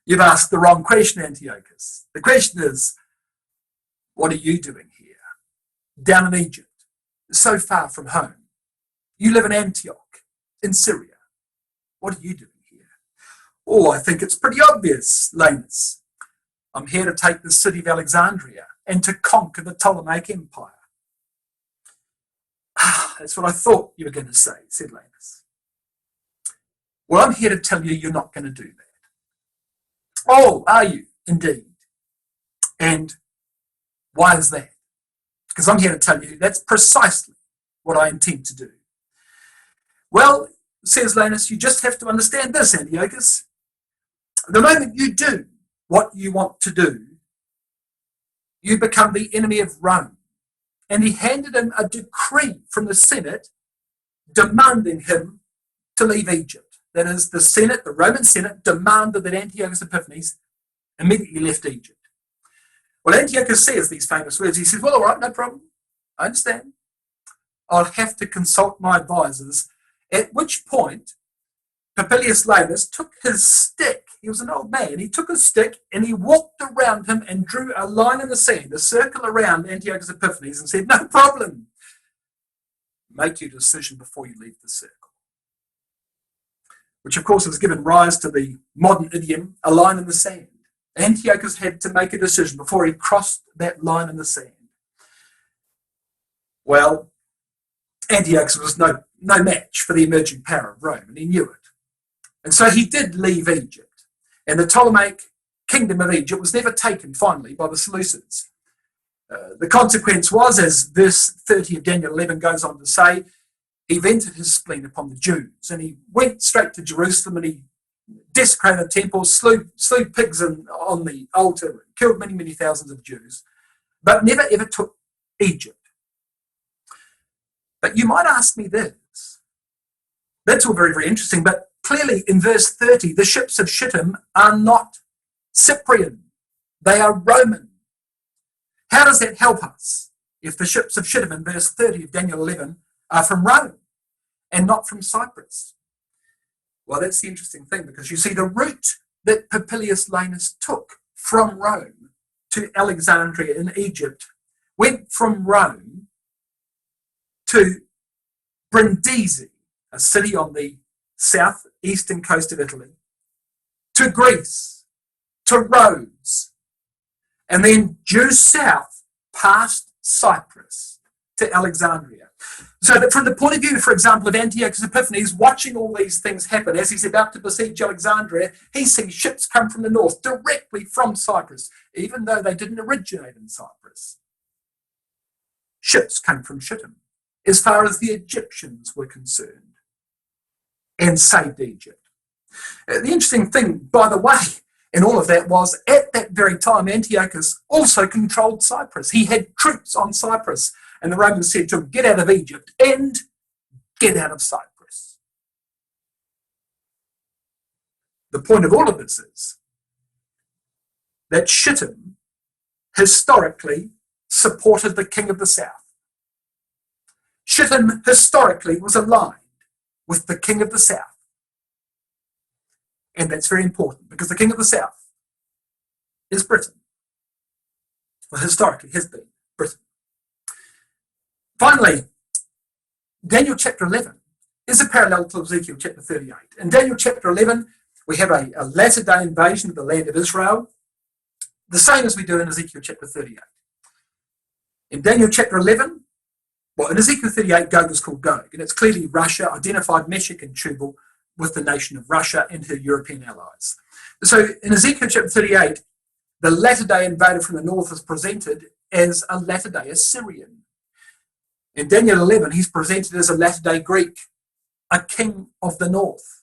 You've asked the wrong question, Antiochus. The question is, what are you doing here? Down in Egypt, so far from home. You live in Antioch, in Syria. What are you doing here? Oh, I think it's pretty obvious, Lanus. I'm here to take the city of Alexandria and to conquer the Ptolemaic Empire. That's what I thought you were going to say, said Lanus. Well, I'm here to tell you you're not going to do that. Oh, are you? Indeed. And why is that? Because I'm here to tell you that's precisely what I intend to do. Well, says Lanus, you just have to understand this, Antiochus. The moment you do what you want to do, you become the enemy of Rome. And he handed him a decree from the Senate demanding him to leave Egypt. That is, the Senate, the Roman Senate, demanded that Antiochus Epiphanes immediately left Egypt. Well, Antiochus says these famous words. He says, well, all right, no problem. I understand. I'll have to consult my advisors, at which point Papilius Lanus took his stick. He was an old man. He took his stick and he walked around him and drew a line in the sand, a circle around Antiochus Epiphanes, and said, no problem. Make your decision before you leave the circle. Which, of course, has given rise to the modern idiom, a line in the sand. Antiochus had to make a decision before he crossed that line in the sand. Well, Antiochus was no match for the emerging power of Rome, and he knew it. And so he did leave Egypt. And the Ptolemaic kingdom of Egypt was never taken, finally, by the Seleucids. The consequence was, as verse 30 of Daniel 11 goes on to say, he vented his spleen upon the Jews, and he went straight to Jerusalem, and he desecrated the temple, slew pigs on the altar, killed many thousands of Jews, but never ever took Egypt. But you might ask me this. That's all very interesting, but clearly in verse 30, the ships of Chittim are not Cyprian. They are Roman. How does that help us if the ships of Chittim in verse 30 of Daniel 11 are from Rome and not from Cyprus? Well, that's the interesting thing, because you see the route that Papilius Lanus took from Rome to Alexandria in Egypt went from Rome to Brindisi, a city on the southeastern coast of Italy, to Greece, to Rhodes, and then due south past Cyprus to Alexandria. So that from the point of view, for example, of Antiochus Epiphanes, watching all these things happen as he's about to besiege Alexandria, he sees ships come from the north, directly from Cyprus, even though they didn't originate in Cyprus. Ships came from Chittim, as far as the Egyptians were concerned, and saved Egypt. The interesting thing, by the way, And all of that was, at that very time, Antiochus also controlled Cyprus. He had troops on Cyprus. And the Romans said to him, get out of Egypt and get out of Cyprus. The point of all of this is that Chittim historically supported the king of the south. Chittim historically was aligned with the king of the south. And that's very important because the king of the south is Britain. Well, historically has been Britain. Finally, Daniel chapter 11 is a parallel to Ezekiel chapter 38. In Daniel chapter 11, we have a latter-day invasion of the land of Israel, the same as we do in Ezekiel chapter 38. In Daniel chapter 11, well, in Ezekiel 38, Gog is called Gog, and it's clearly Russia, identified Meshech and Tubal with the nation of Russia and her European allies. So in Ezekiel chapter 38, the latter-day invader from the north is presented as a latter-day Assyrian. In Daniel 11, he's presented as a latter-day Greek, a king of the north.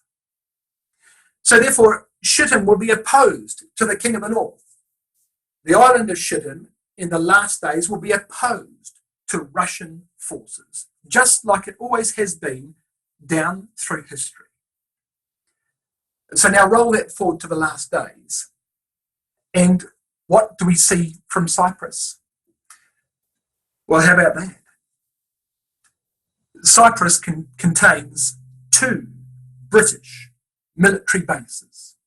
So therefore, Chittim will be opposed to the king of the north. The island of Chittim in the last days will be opposed to Russian forces, just like it always has been down through history. So now roll that forward to the last days. And what do we see from Cyprus? Well, how about that? Cyprus contains 2 British military bases.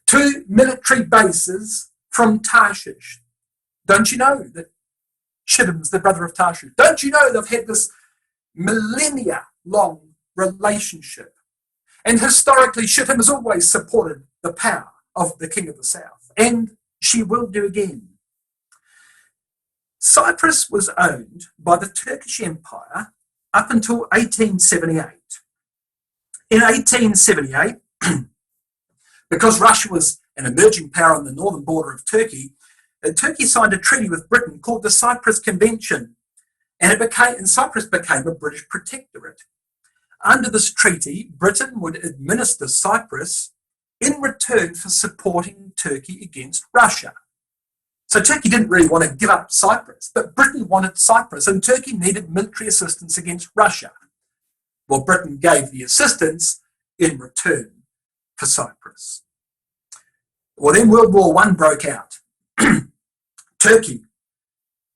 2 military bases from Tarshish. Don't you know that Chittim's the brother of Tarshish? Don't you know they've had this millennia-long relationship? And historically, Chittim has always supported the power of the king of the south, and she will do again. Cyprus was owned by the Turkish Empire up until 1878. In 1878, because Russia was an emerging power on the northern border of Turkey, Turkey signed a treaty with Britain called the Cyprus Convention, and Cyprus became a British protectorate. Under this treaty, Britain would administer Cyprus in return for supporting Turkey against Russia. So Turkey didn't really want to give up Cyprus, but Britain wanted Cyprus, and Turkey needed military assistance against Russia. Well, Britain gave the assistance in return for Cyprus. Well, then World War I broke out. Turkey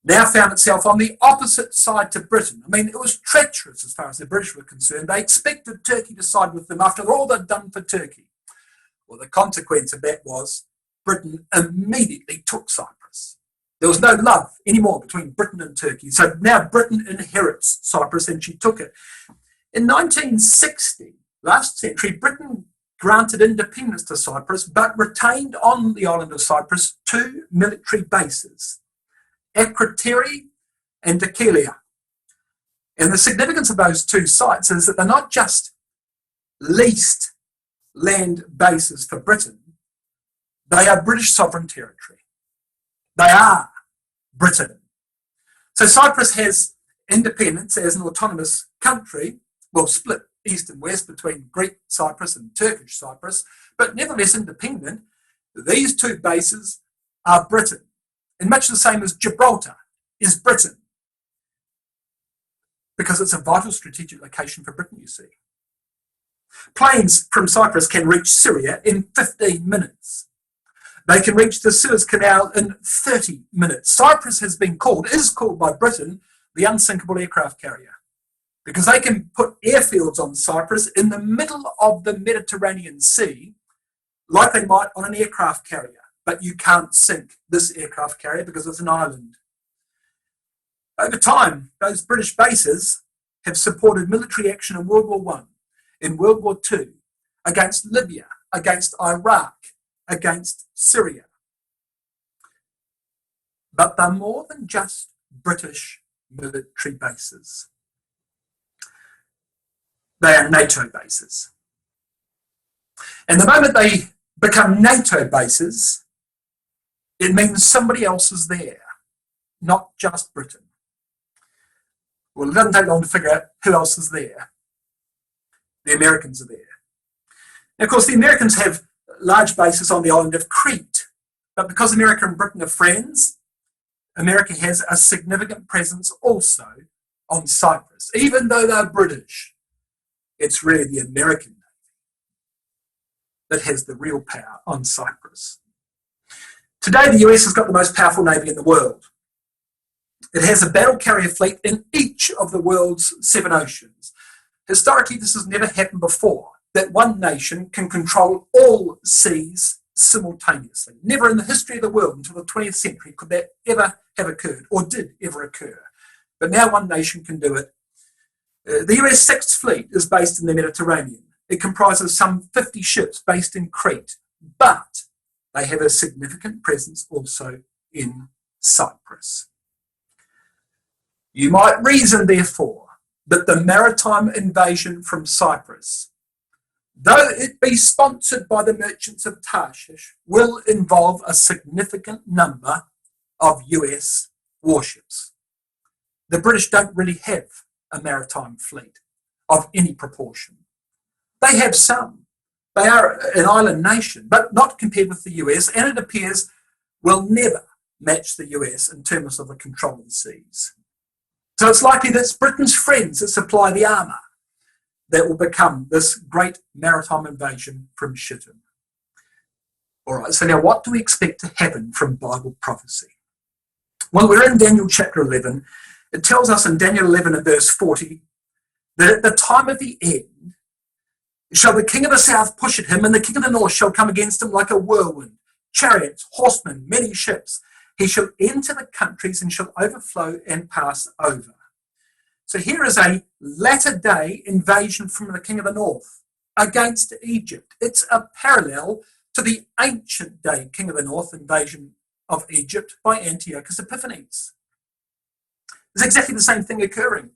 now found itself on the opposite side to Britain. I mean, it was treacherous as far as the British were concerned. They expected Turkey to side with them after all they'd done for Turkey. Well, the consequence of that was Britain immediately took Cyprus. There was no love anymore between Britain and Turkey. So now Britain inherits Cyprus, and she took it. In 1960, last century, Britain granted independence to Cyprus, but retained on the island of Cyprus 2 military bases, Akrotiri and Dekelia. And the significance of those 2 sites is that they're not just leased land bases for Britain, they are British sovereign territory. They are Britain. So Cyprus has independence as an autonomous country, well, split east and west between Greek Cyprus and Turkish Cyprus, but nevertheless independent. These 2 bases are Britain, and much the same as Gibraltar is Britain, because it's a vital strategic location for Britain, you see. Planes from Cyprus can reach Syria in 15 minutes. They can reach the Suez Canal in 30 minutes. Cyprus is called by Britain, the unsinkable aircraft carrier, because they can put airfields on Cyprus in the middle of the Mediterranean Sea, like they might on an aircraft carrier. But you can't sink this aircraft carrier because it's an island. Over time, those British bases have supported military action in World War I, in World War II, against Libya, against Iraq, against Syria. But they're more than just British military bases. They are NATO bases. And the moment they become NATO bases, it means somebody else is there, not just Britain. Well, it doesn't take long to figure out who else is there. The Americans are there. Now, of course, the Americans have large bases on the island of Crete. But because America and Britain are friends, America has a significant presence also on Cyprus. Even though they're British, it's really the American Navy that has the real power on Cyprus. Today, the US has got the most powerful navy in the world. It has a battle carrier fleet in each of the world's 7 oceans. Historically, this has never happened before, that one nation can control all seas simultaneously. Never in the history of the world until the 20th century could that ever have occurred, or did ever occur. But now one nation can do it. The US 6th Fleet is based in the Mediterranean. It comprises some 50 ships based in Crete, but they have a significant presence also in Cyprus. You might reason, therefore, that the maritime invasion from Cyprus, though it be sponsored by the merchants of Tarshish, will involve a significant number of US warships. The British don't really have a maritime fleet of any proportion. They have some. They are an island nation, but not compared with the US, and it appears will never match the US in terms of the control of the seas. So it's likely that it's Britain's friends that supply the armour that will become this great maritime invasion from Chittim. All right, so now what do we expect to happen from Bible prophecy? Well, we're in Daniel chapter 11. It tells us in Daniel 11 and verse 40 that at the time of the end shall the king of the south push at him, and the king of the north shall come against him like a whirlwind, chariots, horsemen, many ships. He shall enter the countries and shall overflow and pass over. So here is a latter-day invasion from the king of the north against Egypt. It's a parallel to the ancient day king of the north invasion of Egypt by Antiochus Epiphanes. There's exactly the same thing occurring,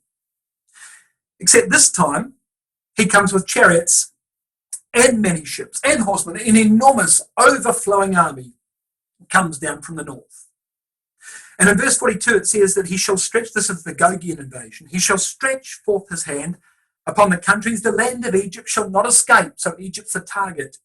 except this time he comes with chariots and many ships and horsemen. An enormous overflowing army comes down from the north. And in verse 42 it says that he shall stretch, this is the Gogian invasion, he shall stretch forth his hand upon the countries, the land of Egypt shall not escape. So Egypt's a target.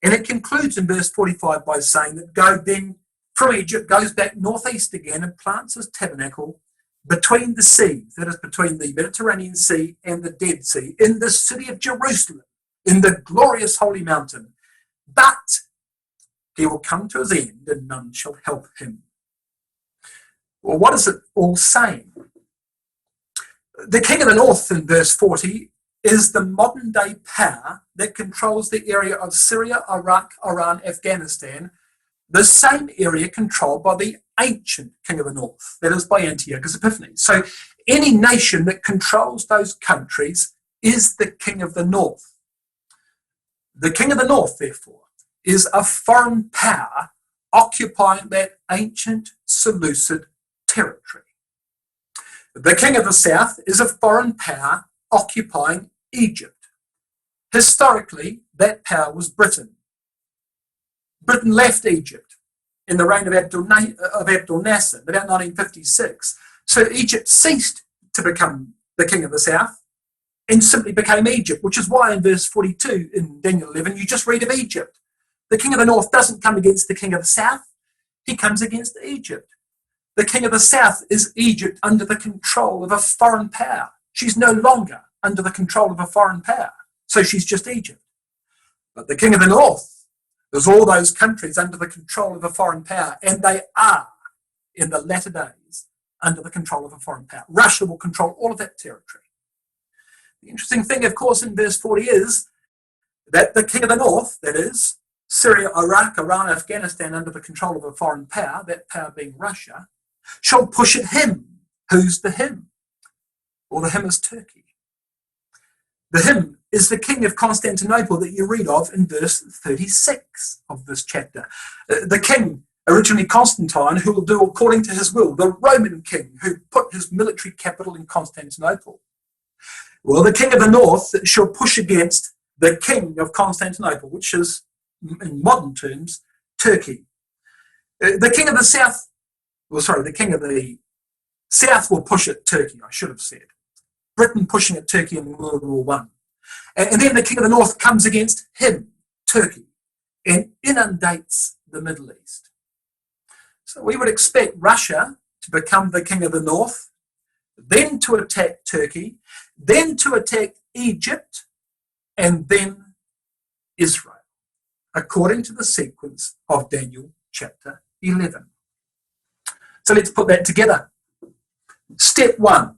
And it concludes in verse 45 by saying that God then from Egypt goes back northeast again and plants his tabernacle between the seas, that is between the Mediterranean Sea and the Dead Sea, in the city of Jerusalem, in the glorious holy mountain. But he will come to his end and none shall help him. Well, what is it all saying? The king of the north in verse 40 is the modern day power that controls the area of Syria, Iraq, Iran, Afghanistan, the same area controlled by the ancient king of the north, that is by Antiochus Epiphanes. So any nation that controls those countries is the king of the north. The king of the north, therefore, is a foreign power occupying that ancient Seleucid territory. The king of the south is a foreign power occupying Egypt. Historically, that power was Britain. Britain left Egypt in the reign of Abdul Nasser, about 1956. So Egypt ceased to become the king of the south and simply became Egypt, which is why in verse 42 in Daniel 11, you just read of Egypt. The king of the north doesn't come against the king of the south, he comes against Egypt. The king of the south is Egypt under the control of a foreign power. She's no longer under the control of a foreign power, so she's just Egypt. But the king of the north is all those countries under the control of a foreign power, and they are, in the latter days, under the control of a foreign power. Russia will control all of that territory. The interesting thing, of course, in verse 40 is that the king of the north, that is, Syria, Iraq, Iran, Afghanistan, under the control of a foreign power, that power being Russia, shall push at him. Who's the him? Well, the him is Turkey. The him is the king of Constantinople that you read of in verse 36 of this chapter. The king, originally Constantine, who will do according to his will, the Roman king who put his military capital in Constantinople. Well, the king of the north shall push against the king of Constantinople, which is, in modern terms, Turkey. The king of the south, the king of the south will push at Turkey, I should have said. Britain pushing at Turkey in World War I. And then the king of the north comes against him, Turkey and inundates the Middle East. So we would expect Russia to become the king of the north, then to attack Turkey, then to attack Egypt, and then Israel, according to the sequence of Daniel chapter 11. So let's put that together. Step 1.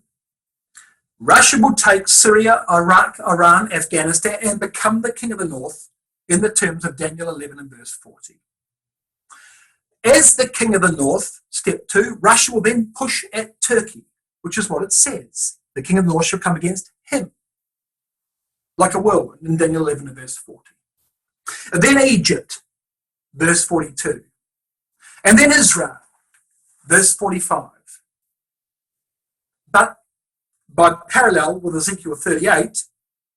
Russia will take Syria, Iraq, Iran, Afghanistan, and become the king of the north in the terms of Daniel 11 and verse 40. As the king of the north, step 2, Russia will then push at Turkey, which is what it says. The king of the north shall come against him, like a whirlwind in Daniel 11 and verse 40. And then Egypt, verse 42. And then Israel, verse 45. But by parallel with Ezekiel 38,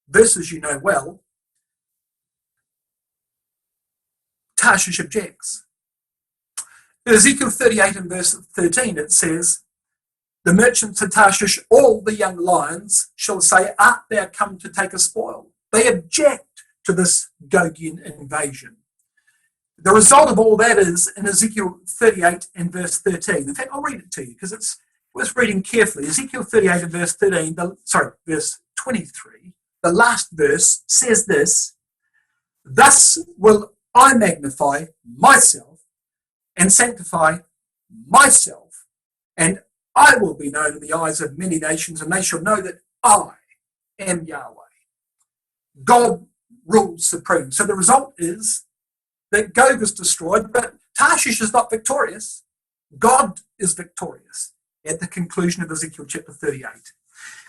verses you know well, Tarshish objects. In Ezekiel 38 and verse 13, it says, the merchants of Tarshish, all the young lions, shall say, art thou come to take a spoil? They object to this Gogian invasion. The result of all that is in Ezekiel 38 and verse 13. In fact, I'll read it to you because it's worth reading carefully. Ezekiel 38 and verse 13, verse 23, the last verse says this, thus will I magnify myself and sanctify myself, and I will be known in the eyes of many nations, and they shall know that I am Yahweh. God rules supreme. So the result is that Gog is destroyed, but Tarshish is not victorious. God is victorious at the conclusion of Ezekiel chapter 38.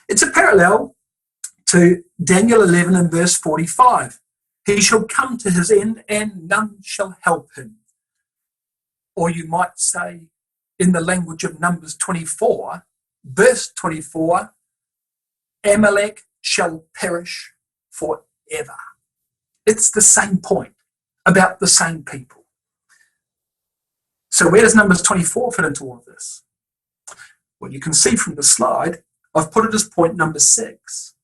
It's a parallel to Daniel 11 and verse 45. He shall come to his end and none shall help him. Or you might say, in the language of Numbers 24, verse 24, Amalek shall perish forever. It's the same point about the same people. So where does Numbers 24 fit into all of this? Well, you can see from the slide, I've put it as point number 6.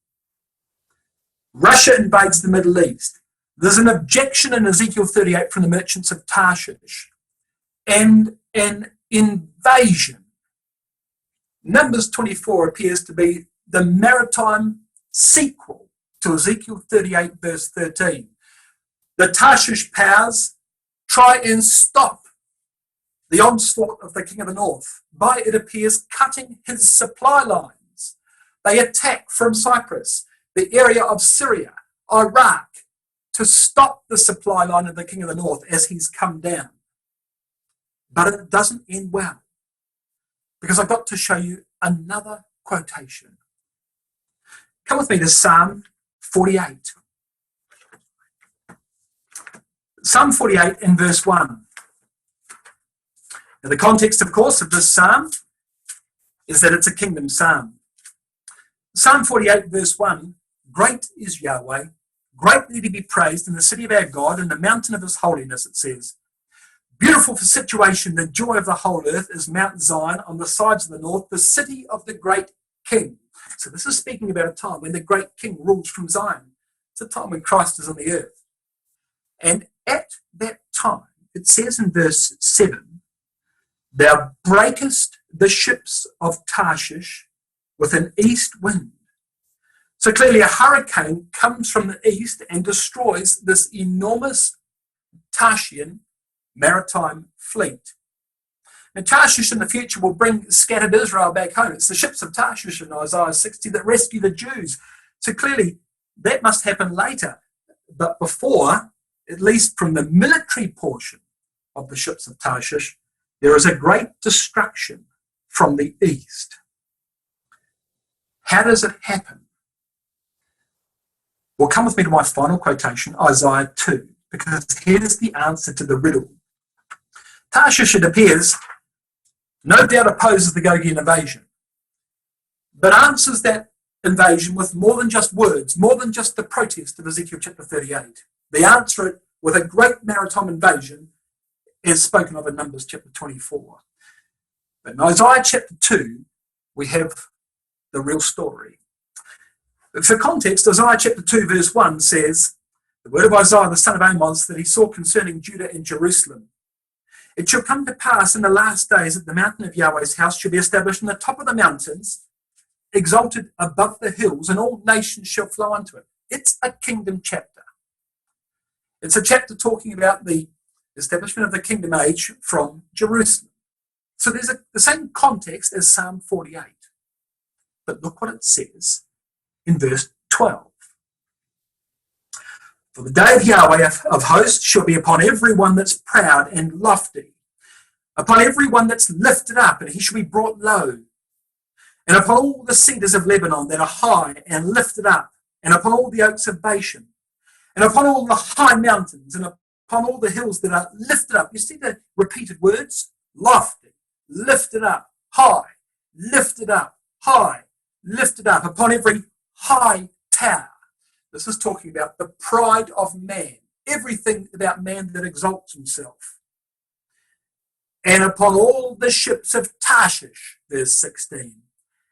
Russia invades the Middle East. There's an objection in Ezekiel 38 from the merchants of Tarshish and an invasion. Numbers 24 appears to be the maritime sequel to Ezekiel 38 verse 13. The Tarshish powers try and stop the onslaught of the king of the north by, it appears, cutting his supply lines. They attack from Cyprus, the area of Syria, Iraq, to stop the supply line of the king of the north as he's come down. But it doesn't end well, because I've got to show you another quotation. Come with me to Psalm 48. Psalm 48 in verse 1. Now, the context, of course, of this psalm is that it's a kingdom psalm. Psalm 48 verse 1, great is Yahweh, greatly to be praised in the city of our God, in the mountain of his holiness, it says. Beautiful for situation, the joy of the whole earth is Mount Zion on the sides of the north, the city of the great king. So this is speaking about a time when the great king rules from Zion. It's a time when Christ is on the earth. And at that time, it says in verse 7, thou breakest the ships of Tarshish with an east wind. So clearly a hurricane comes from the east and destroys this enormous Tarshian maritime fleet. And Tarshish in the future will bring scattered Israel back home. It's the ships of Tarshish in Isaiah 60 that rescue the Jews. So clearly that must happen later. But before, at least from the military portion of the ships of Tarshish, there is a great destruction from the east. How does it happen? Well, come with me to my final quotation, Isaiah 2, because here's the answer to the riddle. Tarshish, it appears, no doubt opposes the Gogian invasion, but answers that invasion with more than just words, more than just the protest of Ezekiel chapter 38. They answer it with a great maritime invasion as spoken of in Numbers chapter 24. But in Isaiah chapter 2, we have the real story. For context, Isaiah chapter 2 verse 1 says, The word of Isaiah, the son of Amos, that he saw concerning Judah and Jerusalem. It shall come to pass in the last days that the mountain of Yahweh's house shall be established on the top of the mountains, exalted above the hills, and all nations shall flow unto it. It's a kingdom chapter. It's a chapter talking about the establishment of the kingdom age from Jerusalem. So there's the same context as Psalm 48. But look what it says in verse 12. For the day of Yahweh of hosts shall be upon every one that's proud and lofty, upon every one that's lifted up, and he shall be brought low, and upon all the cedars of Lebanon that are high and lifted up, and upon all the oaks of Bashan, and upon all the high mountains, and upon all the hills that are lifted up. You see the repeated words? Lofty, lifted up, high, lifted up, high, lifted up, upon every high tower. This is talking about the pride of man, everything about man that exalts himself. And upon all the ships of Tarshish, verse 16,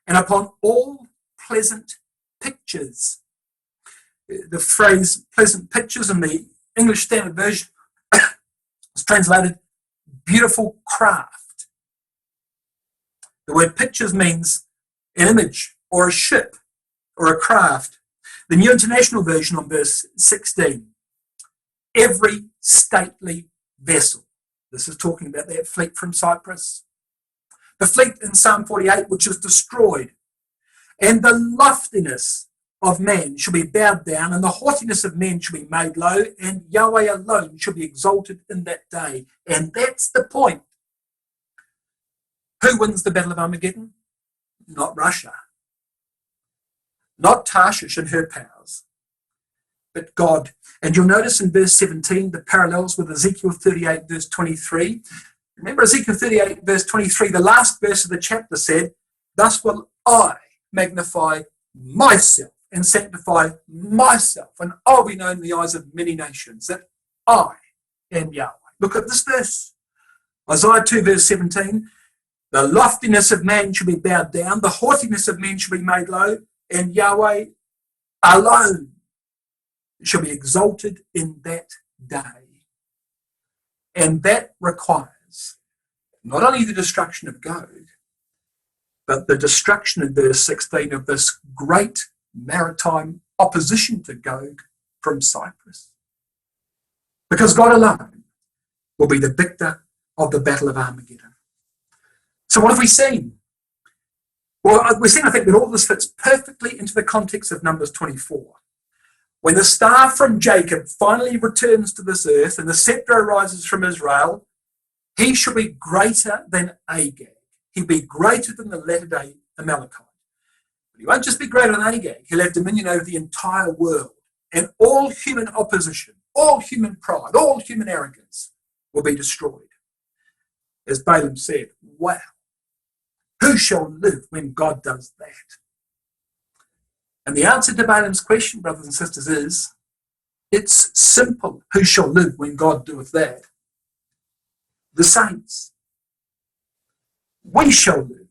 and upon all pleasant pictures. The phrase pleasant pictures in the English Standard Version is translated beautiful craft. The word pictures means an image or a ship or a craft. The New International Version on verse 16, every stately vessel. This is talking about that fleet from Cyprus. The fleet in Psalm 48, which is destroyed. And the loftiness of man shall be bowed down, and the haughtiness of men shall be made low, and Yahweh alone shall be exalted in that day. And that's the point. Who wins the Battle of Armageddon? Not Russia. Not Tarshish and her powers, but God. And you'll notice in verse 17 the parallels with Ezekiel 38, verse 23. Remember Ezekiel 38, verse 23, the last verse of the chapter said, thus will I magnify myself and sanctify myself, and I'll be known in the eyes of many nations, that I am Yahweh. Look at this verse. Isaiah 2, verse 17, the loftiness of man shall be bowed down, the haughtiness of men shall be made low, and Yahweh alone shall be exalted in that day. And that requires not only the destruction of Gog, but the destruction in verse 16 of this great maritime opposition to Gog from Cyprus. Because God alone will be the victor of the Battle of Armageddon. So what have we seen? Well, we've seen, I think, that all this fits perfectly into the context of Numbers 24. When the star from Jacob finally returns to this earth and the scepter arises from Israel, he shall be greater than Agag. He'll be greater than the latter-day Amalekite. But he won't just be greater than Agag. He'll have dominion over the entire world. And all human opposition, all human pride, all human arrogance will be destroyed. As Balaam said, wow. Who shall live when God does that? And the answer to Balaam's question, brothers and sisters, is it's simple. Who shall live when God doeth that? The saints. We shall live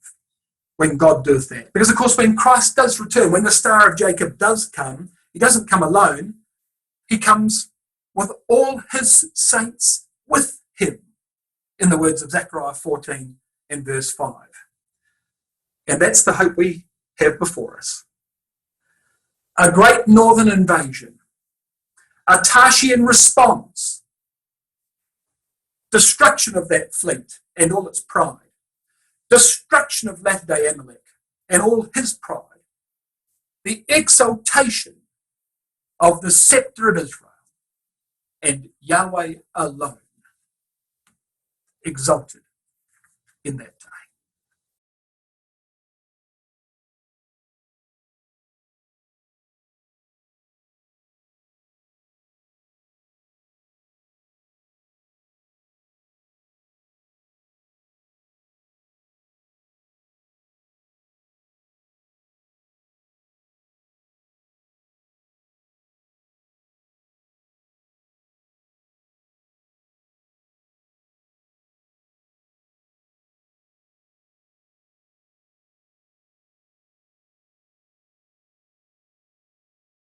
when God doeth that. Because, of course, when Christ does return, when the Star of Jacob does come, he doesn't come alone. He comes with all his saints with him, in the words of Zechariah 14 and verse 5. And that's the hope we have before us. A great northern invasion, a Tarshian response, destruction of that fleet and all its pride, destruction of latter-day Amalek and all his pride, the exaltation of the scepter of Israel, and Yahweh alone exalted in that day.